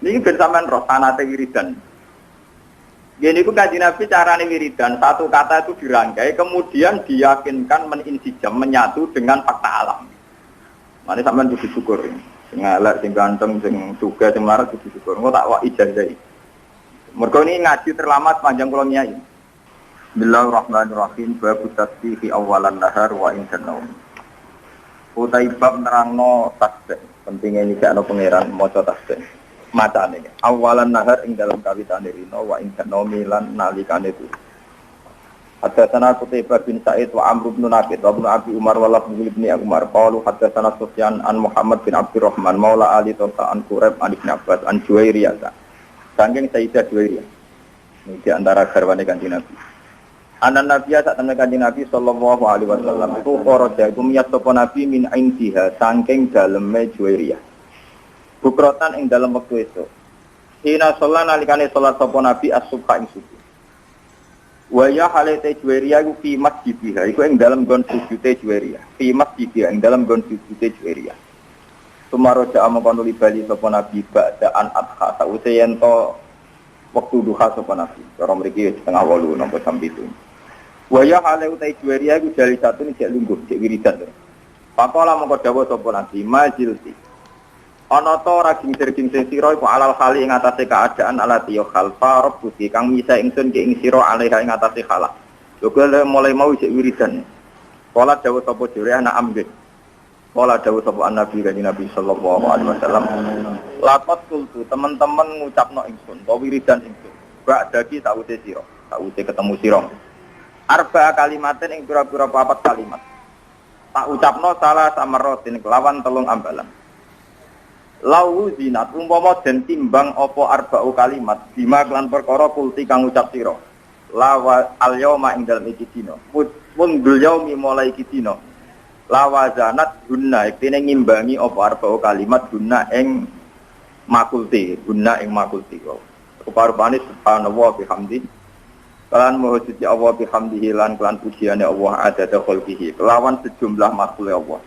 Ini bersamaan roh sanate wiridan. Gini ku Kanjeng Nabi carane wiridan, satu kata itu dirangkai, kemudian diyakinkan meninsijam, menyatu dengan fakta alam. Mane sampean kudu syukur. Sing elek, sing ganteng, sing sugih, sing melarat kudu syukur. Engko tak wak ijazah. Mergo ini ngaji terlambat panjang kula nyai. Bismillahirrahmanirrahim. Bab tasbihi awalan nahar wa indan naum. Utai bab nerangno tasbih. Pentingnya ini gak ana pangeran maca tasbih. Macane awalan nahar ing dalam kawitane rino wa ing nomilan nalikane itu. Hadatsana Qutaibah bin Sa'id wa Amr bin Naqid wa Ibnu Abi Umar wa Lafz bin Umar qalu hadatsana Sufyan an Muhammad bin Abdurrahman maula Ali Tolka an Quraib an Ibnu Abbas an Juwairiyah. Saking Sayyidah Juwairiyah. Ini di antara garwane Kanjeng Nabi. Anan Nabi sak temen Kanjeng Nabi sallallahu alaihi wasallam itu kharaja iku miyat sapa Nabi min indiha saking daleme Juwairiyah. Bukrotan ing dalam waktu itu. Hina sholat nalikane sholat sapa Nabi as-subha ing subuh. Wa ya halate Juwairiyah iku fi masjidiha iku ing dalam gon sujude Juwairiyah. Fi masjidiha ing dalam gon sujude Juwairiyah. Sumaro ja'a mongko bali sapa Nabi ba'daan adha sause yen to wektu duha sapa Nabi. Cara mriki setengah 8 napa jam 7. Wa ya halate Juwairiyah iku jali satu nek lungguh cek wiridan. Pakola mongko dawuh sapa Nabi majilti. Ana ta ora gingsir-gingsir sira iku alal khali ing atase keadaan alati yo khalfa rabbuki kang misa ingsun ki ing sira alaiha ing atase khala. Juga mulai mau cek wiridan. Kala dawuh sapa jure anak amge. Kala dawuh sapa Nabi kanjeng Nabi sallallahu alaihi wasallam. Laqad qultu teman-teman ngucapno ingsun to wiridan ingsun. Bak dadi sawise sira, sawise ketemu sira. Arba kalimatin ing pira-pira papat kalimat. Tak ucapno salah samarotin kelawan telung ambalan. Lau zinat umpama den timbang apa arba'u kalimat bima kelan perkara kulti kang ucap sira lawa al yauma ing dalem iki dina mun dul yaumi mulai iki dina lawazanat gunna iktene ngimbangi apa arba'u kalimat gunna ing makulti rupa-rupane subhanallah bihamdi lan moho suci Allah bihamdihi lan kelan pujiane Allah adada khalqihi kelawan sejumlah makhluk Allah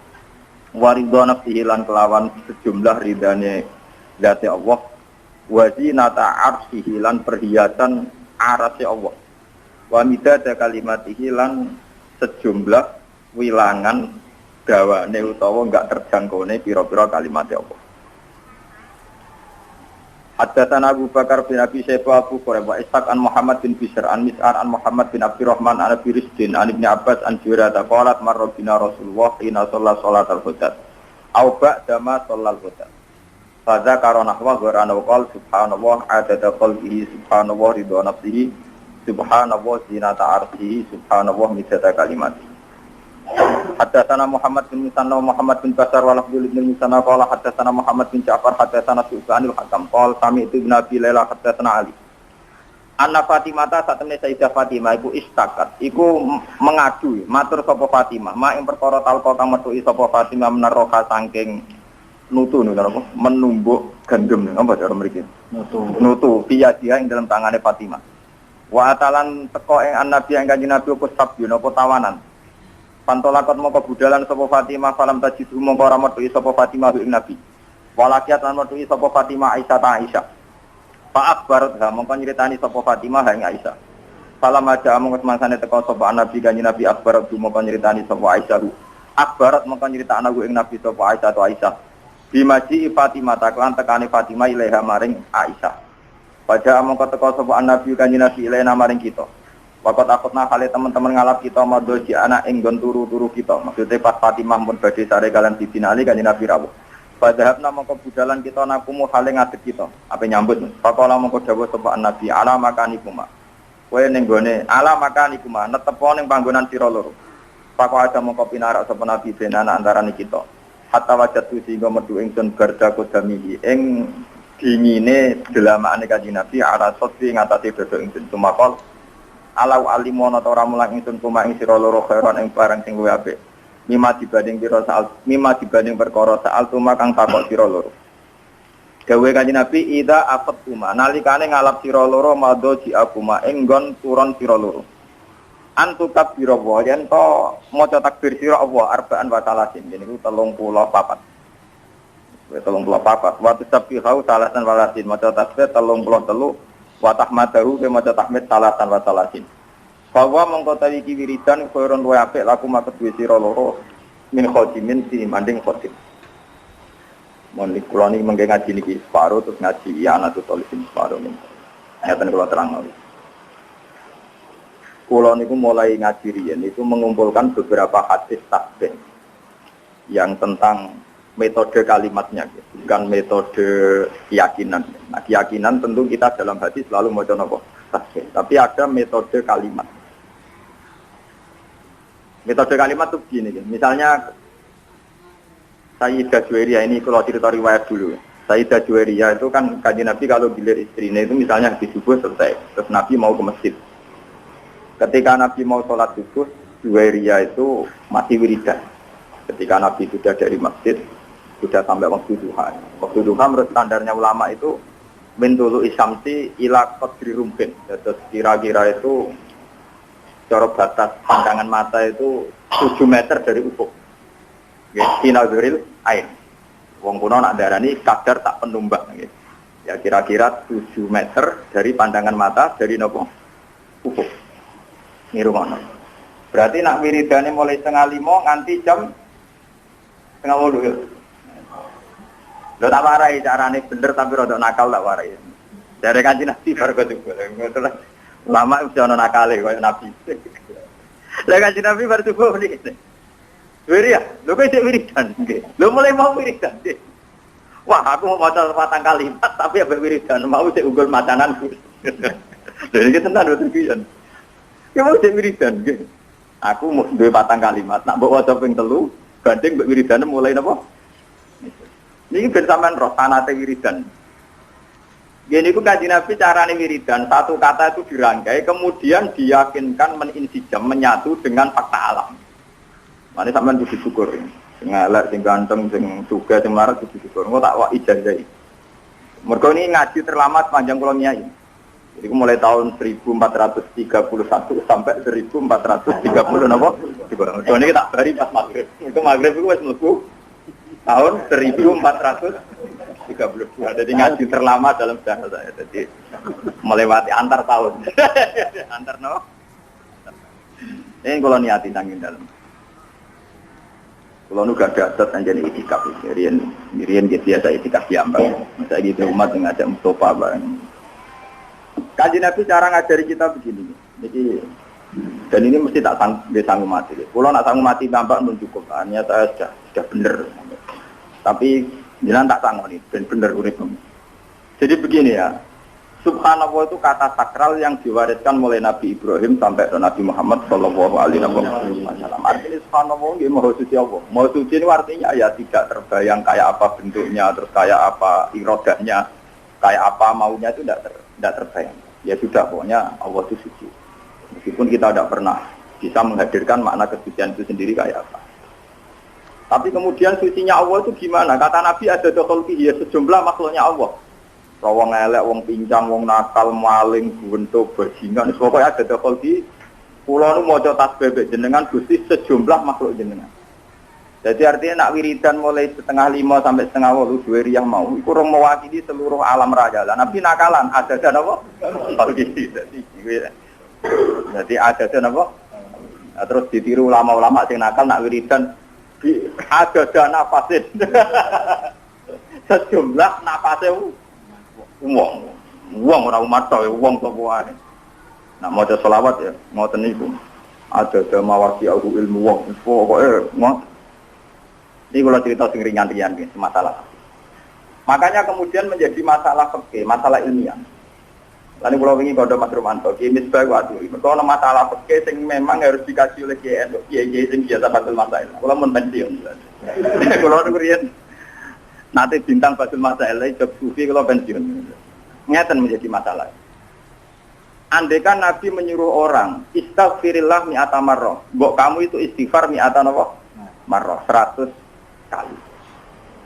waridho nafsihi lan kelawan sejumlah ridane zati Allah wa zinata arsyihi lan perhiasan arasy Allah wa midada kalimatihi lan sejumlah wilangan dawane utawa enggak terjangkaune pira-pira kalimat Allah. Haddatsana Abu Bakar bin Abi Syaibah Abu Quraibah Ishaq an Muhammad bin Bishr an Mis'ar an Muhammad bin Abdurrahman an Abi Rizqin an Ibnu Abbas an Juwairah qalat marrabina Rasulullah ina sholatal hudat au ba'da ma sholal hudat fa dzakara nahwa gharana qol subhanallah adada qalbihi subhanallah ridha nafsihi subhanallah zinata arsyihi subhanallah midada kalimatihi. Haddatsana Muhammad bin Musanna Muhammad bin Basar wa Abdul bin Musanna qala haddatsana Muhammad bin Ja'far haddatsana Su'banul Hakam qala sami itu Nabi Laila haddatsana Ali Anna Fatimah sak temene Sayyidah Fatimah iku istakat iku mengadu matur sapa Fatimah mak ing perkara talqa kang metuki sapa Fatimah menaroka saking nutu apa menumbuk gandum apa cara mriki nutu piye dia ing dalam tangane Fatimah wa atalan teko ing Nabi ing Kanjeng Nabi apa sabyun apa tawanan. Pantolakot mongko budalan sapa Fatimah falam tajidu mongko ora metu sapa Fatimah ing Nabi. Walakiat lan metu sapa Fatimah Aisyah ta Aisyah. Fa akbarat ha mongko nyritani sapa Fatimah ing Aisyah. Falam aja mongko semangsane teko sapa Nabi kanjeng Nabi akbarat mongko nyritani sapa Aisyah. Akbarat mongko nyritakna ing Nabi sapa Aisyah ta Aisyah. Bimaji Fatimah taklan tekane Fatimah ilaiha maring Aisyah. Pada mongko teko sapa Nabi kanjeng Nabi ilaina maring kita. Waktu takutna kali teman-teman ngalap kita madoji anak enggon turu-turu kita. Maksudnya pas Fatimah pun badhe sare kalian dibinali kanjeng Nabi rawuh. Padahal mongko budalan kita nakumu hale ngadeg kita. Apa nyambut? Faqala mongko dawuh sapa Nabi ala makanikuma. Kowe ning gone ala makanikuma netepo ning panggonan sira loro. Faqala ada mongko pinarak sapa Nabi benana antarané kita. Hatta wajatu sehingga metu ingsun garda kodamihi ing dingine delamakane kanjeng Nabi ala sotri ngatasi dodo ingsun tumakol. Alau alimono ta ora mulang ingsun kuma ing sira loro khairan ing barang sing luwih apik. Mimma dibanding perkara saal tuma kang takok sira loro. Gawe kanjeng Nabi ida afat tuma nalikane ngalap sira loro madho ji akuma ing nggon turon sira loro. Antu kabira wa yen to maca takbir sira Allah arba'an wa talasin. Niku 34. 34. Wa tusabbihu salatan walasin maca tasbih 33 wa tahmadahu ke maca tahmid salatan wa salasin. Bahwa mongko tawi iki wiridan khairun wa apik laku maket duwe sira loro min khodimin dibanding khodim. Mon kula niki mengke ngaji niki separo terus ngaji ya anak tulisin separo niku. Ngaten kula terang. Kula niku mulai ngaji riyen itu mengumpulkan beberapa hadis tasbih yang tentang metode kalimatnya, bukan metode keyakinan. Nah, keyakinan tentu kita dalam hati selalu mau coba tasbih, tapi ada metode kalimat. Metode kalimat itu begini, misalnya Sayyidah Juwairiyah ini kalau cerita riwayat dulu. Sayyidah Juwairiyah itu kan Kanjeng Nabi kalau gilir istrinya itu misalnya di subuh selesai, terus Nabi mau ke masjid. Ketika Nabi mau sholat subuh, Juwairiyah itu masih wiridan. Ketika Nabi sudah dari masjid, sudah sampai waktu duha. Waktu duha menurut standarnya ulama itu min tulu isyamsi ila qadri rumbin. Terus kira-kira itu cara batas pandangan mata itu 7 meter dari ufuk. Sinazuril ain. Wong kuno nak darani kadar tak penumbak. Ya kira-kira 7 meter dari pandangan mata dari nopo ufuk. Nirungono. Berarti nak wiridane mulai 4:30 nganti jam 4:30. Lo tak warai carane bener tapi rada nakal tak warai. Dari Kanjeng Nabi baru juga. Lama udah ana nakale koyo Nabi. Lah Kanjeng Nabi baru subuh niki. Wiri ya, lho kok isih wiridan nggih. Lho mulai mau wiridan nggih. Wah, aku mau maca 4 kalimat tapi ambek wiridan mau sik unggul macananku. Lha iki tenan lho tenan. Ya mau sik wiridan nggih. Aku mau duwe 4 kalimat, nak mbok waca ping 3 banding mbek wiridane mulai napa? Ini bersamaan roh tanate wiridan. Gini ku Kanjeng Nabi carane wiridan, satu kata itu dirangkai, kemudian diyakinkan meninsijam, menyatu dengan fakta alam. Mane sampean kudu syukur. Sing elek, sing ganteng, sing sugih, sing larat kudu syukur. Engko tak wak ijazah. Mergo ini ngaji terlama sepanjang kula nyai. Jadi mulai tahun 1431 sampai 1430 napa? Mergo niki tak bari pas magrib. Itu magrib iku wis mlebu tahun 1432. Jadi ngaji terlama dalam sejarah saya. Jadi melewati antar tahun. Antar no. Ini kalau niati nangin dalam. Kalau nu gak ada adat anjani itikaf. Rian biasa itikaf diambang. Masa gitu umat ngajak Mustafa bareng. Kanjeng Nabi cara ngajari kita begini. Jadi dan ini mesti tak sanggup mati. Kalau nak sanggup mati nampak pun cukup. Hanya saya sudah benar. Tapi jangan tak sanggup nih, benar urip. Jadi begini ya, Subhanallah itu kata sakral yang diwariskan mulai Nabi Ibrahim sampai ke Nabi Muhammad Shallallahu Alaihi Wasallam. Artinya Subhanallah ini maha suci Allah. Maha suci ini artinya ya tidak terbayang kayak apa bentuknya, terus kayak apa irodahnya, kayak apa maunya itu tidak terbayang. Ya sudah pokoknya Allah itu suci. Meskipun kita tidak pernah bisa menghadirkan makna kesucian itu sendiri kayak apa. Tapi kemudian sucinya Allah itu gimana? Kata Nabi ada dokholki, ya sejumlah makhluknya Allah. Wong elek, wong pincang, wong nakal, maling, bentuk, bajingan. Pokoknya ada dokholki. Pulau nu moco tasbih jenengan Gusti sejumlah makhluk jenengan. Jadi artinya nak wiridan mulai 4:30 sampai 4:30 Juwairiyah mau. Iku rong mewakili seluruh alam raya. Nabi nakalan ada apa? Jadi ada apa? Terus ditiru ulama-ulama sing nakal nak wiridan ada nafasin sejumlah nafasnya uang orang umat tahu uang kebuahan. Nah mau ada selawat ya mau teniku ada mawaki aku ilmu uang pokoknya mau ini kalau cerita sing ringan-ringan gitu masalah. Makanya kemudian menjadi masalah fikih, masalah ilmiah. Lalu kalau ingin kode Mas Romanto, kimis baik waktu ini. Kalau masalah fikih yang memang harus dikaji oleh KN, kiai yang biasa batul masalah. Kalau mau pensiun, kalau kemudian nanti bintang batul masalah, job sufi kalau pensiun, ngeten menjadi masalah. Andaikan Nabi menyuruh orang, istighfirillah mi'ata marrah. Mbok kamu itu istighfar mi'ata marrah, 100 kali.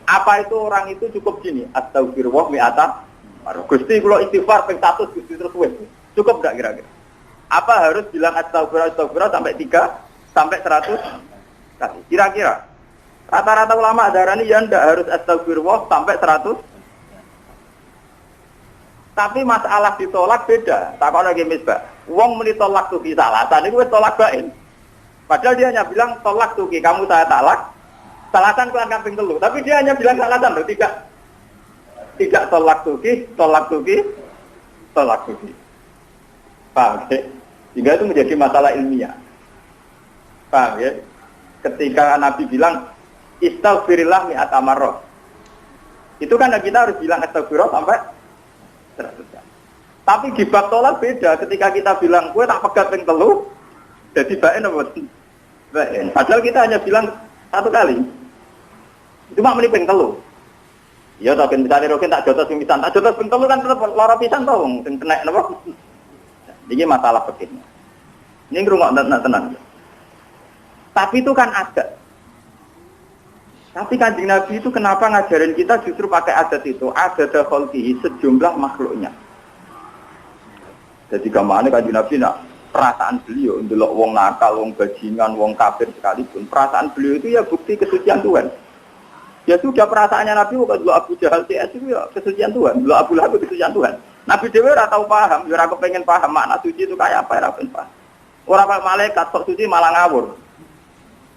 Apa itu orang itu cukup gini, astaghfirullah mi'ata Gusti kalau istighfar ping 100 Gusti terus wes. Cukup enggak kira-kira? Apa harus bilang astagfirullah sampai 3 sampai 100 kali? Kira-kira. Rata-rata ulama darani ya ndak harus astagfirullah sampai 100. Tapi masalah ditolak beda. Takon lagi misbah. Wong muni tolak tuki salatan itu wis tolak bain. Padahal dia hanya bilang tolak tuki, kamu saya talak. Salatan kelan kaping 3. Tapi dia hanya bilang salatan loh, tidak tolak tuki, tolak tuki, tolak tuki. Paham ya? Sehingga itu menjadi masalah ilmiah. Paham ya? Ketika Nabi bilang istaghfirillah mi'ata marrah. Itu kan kita harus bilang astagfirullah sampai 100 kali. Tapi di bab tolak beda. Ketika kita bilang gue tak pegat ping 3, jadi bain apa? Bain. Padahal kita hanya bilang 1 kali. Cuma meni ping 3. Ya tak ben misale roken tak jotos ping pisan. Tak jotos ping 3 kan tetep lara pisan to wong sing kena napa? Ini masalah fikihnya. Ini ngrungokno tenan. Tapi itu kan adat. Tapi Kanjeng Nabi itu kenapa ngajarin kita justru pakai adat itu? Adat khalqihi, sejumlah makhluknya. Jadi kemana Kanjeng Nabi nak perasaan beliau ndelok wong nakal, wong bajingan, wong kafir sekalipun, perasaan beliau itu ya bukti kesucian Tuhan. Ya sudah perasaannya Nabi kalau Abu Jahal CS itu ya kesucian Tuhan, dulu Abu Lahab kesucian Tuhan. Nabi dewe ora tau paham, ya ora kepengen paham makna suci itu kayak apa, ora pengen paham. Ora malaikat sok suci malah ngawur.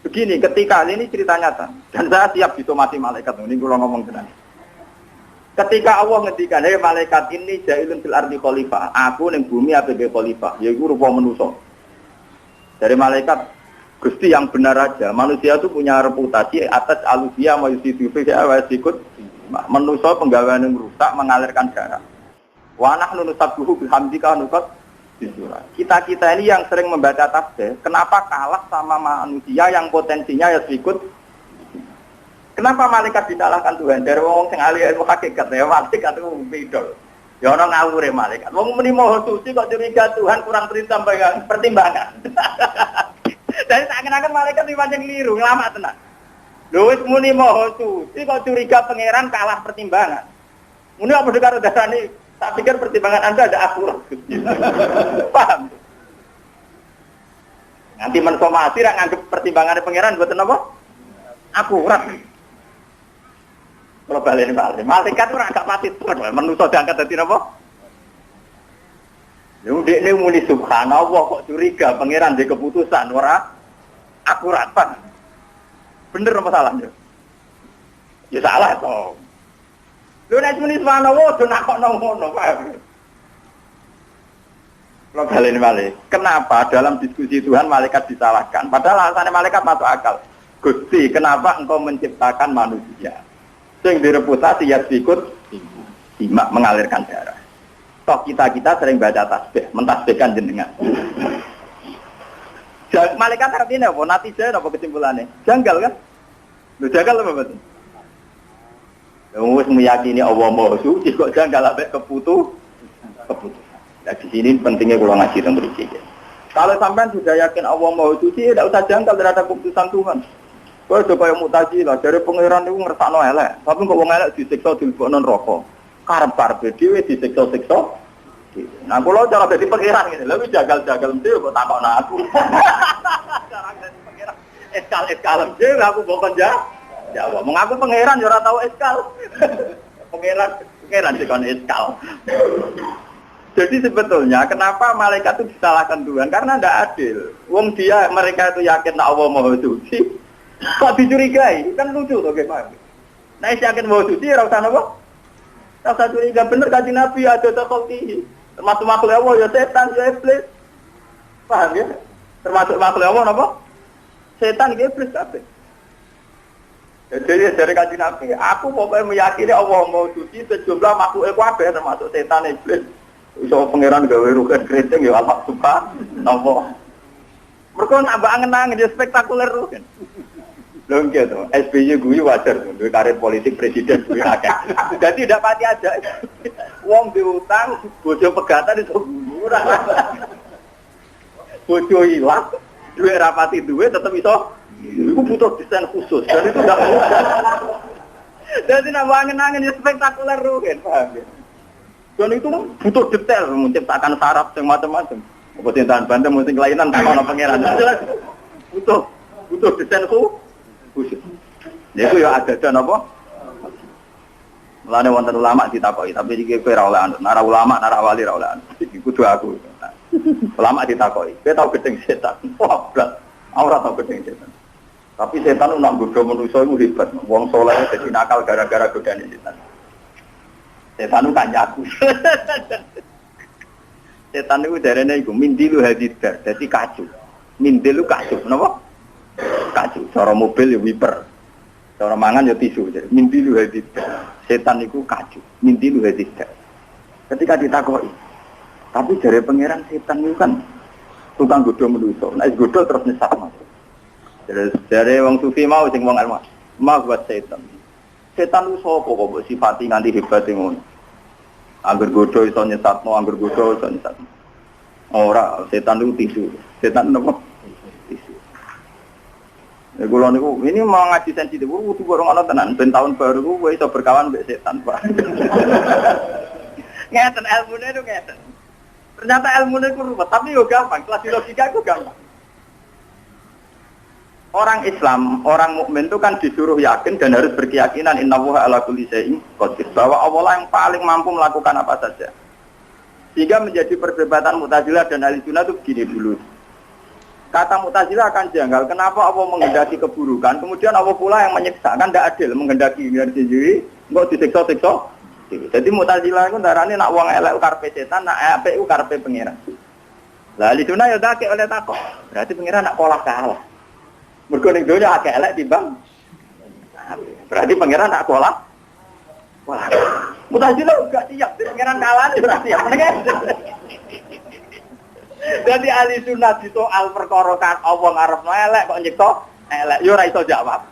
Begini, ketika ini cerita nyata, dan saya siap disomasi malaikat, ini kalau ngomong tenang. Ketika Allah ngendikan, hei malaikat ini jailun fil ardi khalifah, aku ning bumi APB khalifah, yaitu rupa manusia. Dari malaikat, Gusti yang benar aja, manusia itu punya reputasi atas alusia mayusidu fiha wa sikut, manusia penggawaan yang rusak mengalirkan darah. Wa nahnu nusabbihu bihamdika nusab. Kita ini yang sering membaca tasbih, kenapa kalah sama manusia yang potensinya ya sikut? Kenapa malaikat disalahkan Tuhan? Dari wong sing ahli ilmu hakikat ya malaikat itu beda. Ya ana ngawure malaikat. Wong muni maha suci kok curiga Tuhan kurang pertimbangan. Dari seakan-akan malaikat iki pancen keliru, lama tenan. Lho wis muni maha suci kok curiga pangeran kalah pertimbangan. Muni apa karo dasane? Tak pikir pertimbangan Anda ada akurat. Paham? Nanti mensomasi rak nganggep pertimbangan pangeran mboten apa? Akurat. Kalau balik malaikat ora gak pati tenan, manusa diangkat dadi napa? Lho dekne muni subhanallah kok curiga pangeran di keputusan ora akurat, Pak. Bener apa salahnya? Ya salah toh. Lho nek muni subhanallah do nakokno ngono, Pak. Kalau balik. Kenapa dalam diskusi Tuhan malaikat disalahkan? Padahal alasannya malaikat masuk akal. Gusti, kenapa engkau menciptakan manusia? Sing direputasi ya sikut simak mengalirkan darah. Toh kita sering baca tasbih, mentasbihkan jenengan. Malaikat artinya apa? Natijah apa kesimpulannya? Janggal kan? Lu janggal apa betul? Wis meyakini Allah Maha Suci kok janggal ambek keputusan. Nah di sini pentingnya kalau ngaji tentang mriki. Kalau sampean sudah yakin Allah Maha Suci, tidak usah janggal terhadap keputusan Tuhan. Kowe coba yang Mu'tazilah dari pangeran itu ngersakno elek, tapi kok wong elek disiksa dilebokno neraka. Karep-karepe dhewe disiksa-siksa. Nah, kula cara dadi pangeran ngene, lha wis jagal-jagal mesti kok takokno aku. Cara dadi pangeran eskal dhewe aku kok jawab. Mong aku pangeran yo ora tau eskal. Pangeran dikon eskal. Jadi sebetulnya kenapa malaikat itu disalahkan Tuhan? Karena tidak adil. Wong mereka itu yakin Allah Maha Suci. Kok dicurigai? Kan lucu tuh gimana? Nah, yakin Maha Suci ora usah napa? Ora usah curiga bener Kanjeng Nabi ada takholki. Termasuk makhluk Allah ya setan ya iblis. Paham ya? Termasuk makhluk Allah napa? Setan ya iblis kabeh. Jadi dari Kanjeng Nabi, aku pokoknya meyakini Allah Maha Suci sejumlah makhluk kabeh termasuk setan iblis. Iso pangeran gawe rugen keriting ya Allah subhanahu. Mergo nambah angen-angen ya spektakuler rugen. Lho gitu, SBY guyu wajar tuh, karir politik presiden guyu akeh. Jadi tidak pati aja. Wong diutang, bojo pegatan itu murah. Bojo hilang, duit rapati duit tetap iso. Itu butuh desain khusus, dan itu tidak mudah. Jadi nambah angen-angen ya spektakuler rugen, paham ya? Dan itu butuh detail, menciptakan saraf yang macam-macam. Pemerintahan Banten mesti kelainan sama pangeran. Butuh desain khusus. Niku ya ada napa? Mulane wonten ulama ditakoki, tapi iki kowe ora oleh anut. Nara ulama, nara wali ora oleh anut. Iki kudu aku. Ulama ditakoki, kowe tau gedeng setan. Wah, blas. Ora tau gedeng setan. Tapi setan nak godho manusa iku hebat. Wong saleh dadi nakal gara-gara godane setan. Setan ku kancaku. Setan itu darahnya itu mindilu hadidar, jadi kacu. Mindilu kacu, kenapa? Kacu. Cara mobil ya wiper, cara mangan ya tisu. Mindilu hadidar. Setan itu kacu. Mindilu hadidar. Ketika ditakoi, tapi dari pangeran setan itu kan tukang godo manusia. Nah, godo terus nyesat masuk. Dari wong sufi mau, sing wong ilmu mau buat setan. Setan itu sopo kok sifati nganti hebat ngono. Angger godo iso nyesatno, angger godo iso nyesatno. Ora, setan itu tisu. Setan napa? Tisu. Ya kula niku ini mau ngaji sensitif, kudu gorong ana tenan. Ben tahun baru ku iso berkawan mbek setan, Pak. Ngeten ilmune itu ngeten. Ternyata ilmune ku ruwet, tapi yo gampang, kelas logika ku gampang. Orang Islam, orang mukmin itu kan disuruh yakin dan harus berkeyakinan innallaha ala kulli syai'in qadir, bahwa Allah yang paling mampu melakukan apa saja. Sehingga menjadi perdebatan Mu'tazilah dan Ahlussunnah itu begini dulu. Kata Mu'tazilah akan janggal, kenapa Allah menghendaki keburukan, kemudian Allah pula yang menyiksa, kan tidak adil menghendaki diri sendiri, enggak disiksa-siksa. Jadi Mu'tazilah itu darahnya nak wong elek karepe setan, nak apik karepe pangeran. Lah Ahlussunnah ya dake oleh takok, berarti pangeran nak kalah. Mergo ning donya akeh elek timbang. Berarti pangeran nak kalah. Wah. Mu'tazilah gak siap, pangeran kalah ora siap. Jadi Ahlussunnah soal perkara kan apa ngarepno elek kok nyiksa elek ya ora iso jawab.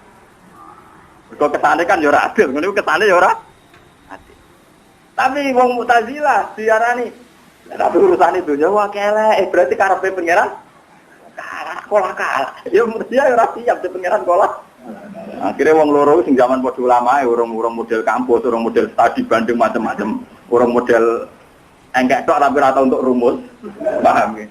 Mergo kesane kan ya ora adil, ngene kesane ya ora adil. Tapi wong Mu'tazilah diarani tapi urusan itu ya akeh elek, berarti karepe pangeran kalah. Ya mesti ora siap di pangeran kalah. Akhirnya wong loro sing zaman padha ulama urung model kampus, urung model studi banding macam-macam, urung model engkek tok tapi ora tau untuk rumus. Paham ya?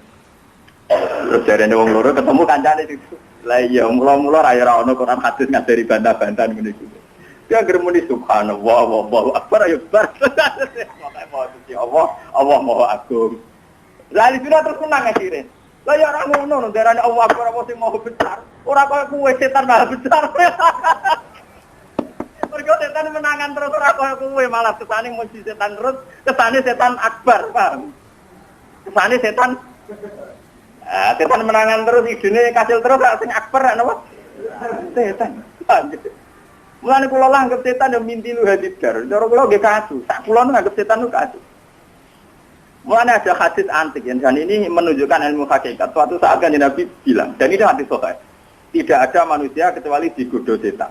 Terus jarene wong loro ketemu kancane situ. Lah iya mula-mula ra ono Quran hadis ngajari bantah-bantahan ngene iki. Dia germuni subhanallah wallahu akbar ayo bar. Pokoke mau Allah Maha Agung. Lah iki terus senang akhirnya. Lah ya ora ngono, darane Allah Akbar apa sing mau besar. Ora kaya kuwe setan malah besar. Mergo setan menangan terus ora kaya kuwe malah kesane muji setan terus, kesane setan akbar, paham? Kesane setan setan menangan terus idene kasil terus sing akbar napa? Setan. Mulane kula anggap setan yo mintilu hadidar. Cara kula nggih kasu. Sak kula nganggep setan ku kasu. Mulanya ada hadis antik dan ini menunjukkan ilmu hakikat. Suatu saat kan Nabi bilang, dan ini hadis sahih, tidak ada manusia kecuali digoda setan.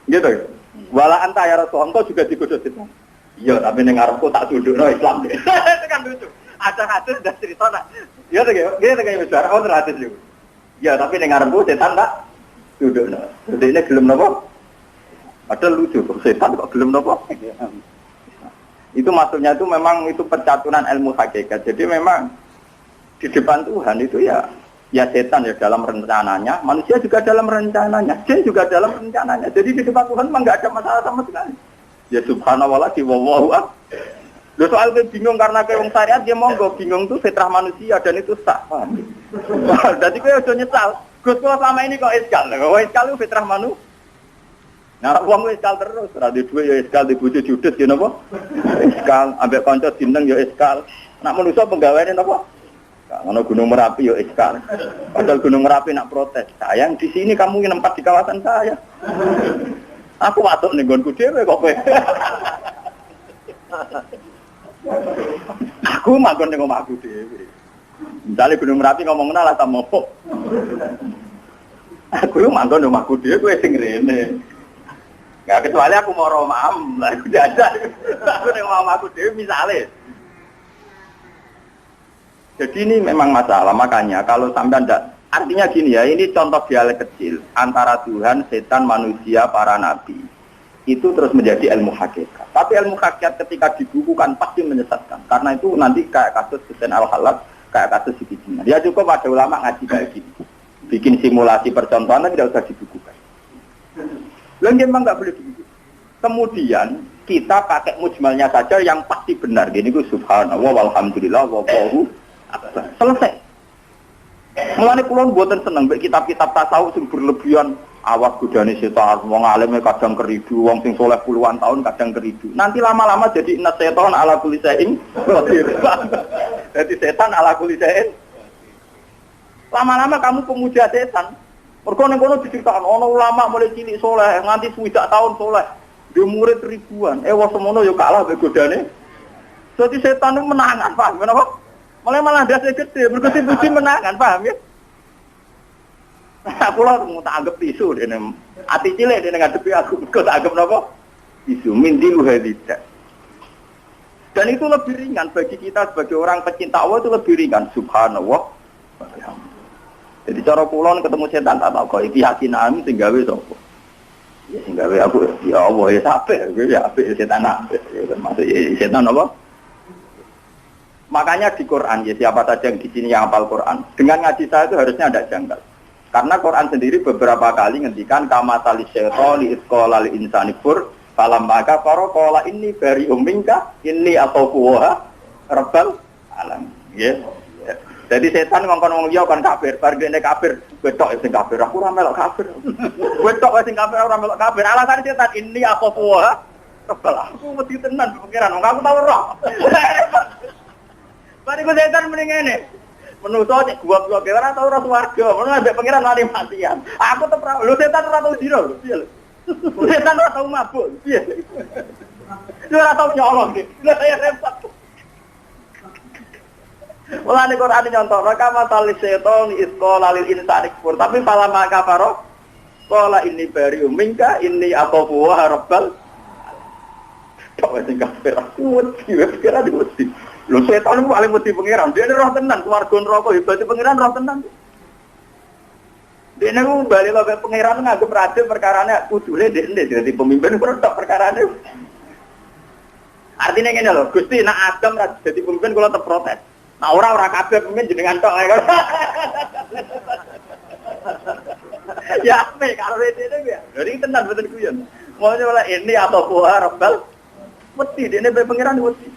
Gitu ya. Wala anta ya Rasulullah, engkau juga digoda setan. Iya, tapi ning arepku tak dudukno Islam. Itu kan lucu. Ada hadis dan cerita nak. Iya to ya, gitu kayak bicara oh hadis itu. Iya, tapi ning arepku setan tak dudukno. Jadi ini gelem napa? Padahal lucu, setan kok gelem napa? Itu maksudnya itu memang itu percaturan ilmu hakikat. Jadi memang di depan Tuhan itu ya setan ya dalam rencananya, manusia juga dalam rencananya, jin juga dalam rencananya. Jadi di depan Tuhan memang nggak ada masalah sama sekali. Ya subhanallah di wallahu akbar. Lo soal bingung karena kayak wong syariat dia monggo bingung tuh fitrah manusia dan itu sah. Jadi gue udah nyesal. Gus kalau selama ini kok iskal, itu fitrah manusia. Nah, uang iskal terus, radio dua ya iskal, di bojo judes ya napa? Iskal, ambek kanca dineng ya iskal. Nak manusa penggaweane napa? Ngono Gunung Merapi ya iskal. Padahal Gunung Merapi nak protes. Sayang di sini kamu nempat di kawasan saya. Aku watuk ning nggonku dhewe kok kowe. Aku manggon ning omahku dhewe. Misale Gunung Merapi ngomong lah sama opo. Aku manggon ning omahku dhewe kowe sing rene. Nggak kecuali aku mau romam, lah aku jajan. Aku ning omahku dhewe misale. Jadi ini memang masalah, makanya kalau sampai tidak, artinya gini ya, ini contoh dialek kecil antara Tuhan, setan, manusia, para nabi. Itu terus menjadi ilmu hakikat. Tapi ilmu hakikat ketika dibukukan pasti menyesatkan. Karena itu nanti kayak kasus Husain Al-Halad, kayak kasus Siti Jenar. Ya cukup ada ulama ngaji kayak gini. Bikin simulasi percontohan tidak usah dibukukan. memang nggak boleh begitu. Kemudian kita pakai mujmalnya saja yang pasti benar. Gini gue subhanallah walhamdulillah wallahu akbar. Selesai. Mulane kula mboten seneng mek kitab-kitab tasawuf sing berlebihan. Awas godane setan, wong alime kadang keridu, wong sing soleh puluhan tahun kadang keridu. Nanti lama-lama jadi inna setan ala kulli syai'in qadir. Jadi setan ala kulli syai'in. Lama-lama kamu pemuja setan. Mergo ning kono diceritakno ana ulama mulai cilik soleh, nganti 20 tahun soleh. Dia murid ribuan. Wah semono yo kalah mek godane. Dadi setan itu menangan, paham kenapa? Malah dase gede, mergo puji menangan, paham ya? Aku lah mau tak anggap isu dene. Ati cilik dene ngadepi aku, kok tak anggap napa? Isu mindilu hadidah. Dan itu lebih ringan bagi kita sebagai orang pecinta Allah, itu lebih ringan. Subhanallah. Jadi cara kula ketemu setan tak kok iki yakinan sing gawe sapa? Ya sing gawe aku ya Allah ya sampe ya apik setan apik. Maksud setan apa? Makanya di Quran ya siapa saja yang di sini yang hafal Quran, dengan ngaji saya itu harusnya ada janggal. Karena Quran sendiri beberapa kali ngendikan kama tali syaitani isqala lil insani fur falam maka qala inni bari'um minka inni aquwa rabbal alam. Ya. Jadi setan ngongkon wong liya kan kafir, bar dene kafir, wetok sing kafir, aku ora melok kafir. Wetok sing kafir ora melok kafir. Alasan setan inni aquwa rabbal alam. Aku mesti tenan pikiran, aku tau roh. Bariku setan mending ngene. Menuso cek gua ora tau ora swarga, menawa ambek pangeran lali matian. Aku tetep lu setan ora tau dino lho, piye lho. Setan ora tau mabuk, piye. Lu ora tau nyolong iki. Lah ya repot. Mulane Quran nyontono kama talis setan isqala lil insani kufur, tapi fala maka faro qala inni bari'um minka inni aqu wa rabbal. Kok sing kafir aku kira diwedi. Lho setan itu paling mesti pengiran, dia ini roh tenan, keluarga neraka hebat pengiran roh tenan. Dia ini balik lagi pengiran ngagem raja perkaranya kudune dia jadi pemimpin produk perkaranya. Artinya gini loh, Gusti nak Adam jadi pemimpin kalau terprotes. Nah orang kabeh pemimpin jenengan tok ya. Ya apa kalau itu ya. Jadi tenan betul guyon. Maunya malah ini atau buah rebel. Mesti dia ini pengiran mesti.